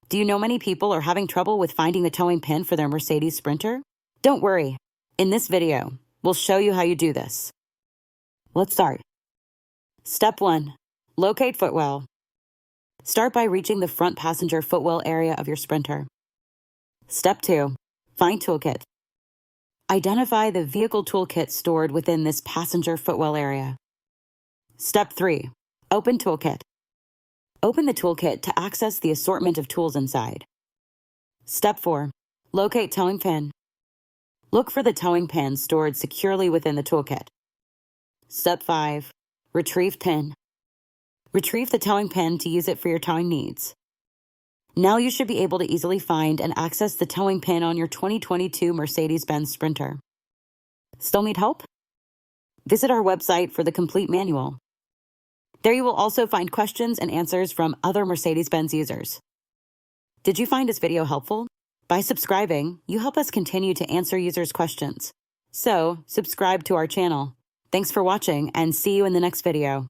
Do you know many people are having trouble with finding the towing pin for their Mercedes Sprinter? Don't worry. In this video, we'll show you how you do this. Let's start. Step 1. Locate footwell. Start by reaching the front passenger footwell area of your Sprinter. Step 2. Find toolkit. Identify the vehicle toolkit stored within this passenger footwell area. Step 3. Open toolkit. Open the toolkit to access the assortment of tools inside. Step 4. Locate towing pin. Look for the towing pin stored securely within the toolkit. Step 5. Retrieve pin. Retrieve the towing pin to use it for your towing needs. Now you should be able to easily find and access the towing pin on your 2022 Mercedes-Benz Sprinter. Still need help? Visit our website for the complete manual. There you will also find questions and answers from other Mercedes-Benz users. Did you find this video helpful? By subscribing, you help us continue to answer users' questions. So, subscribe to our channel. Thanks for watching and see you in the next video.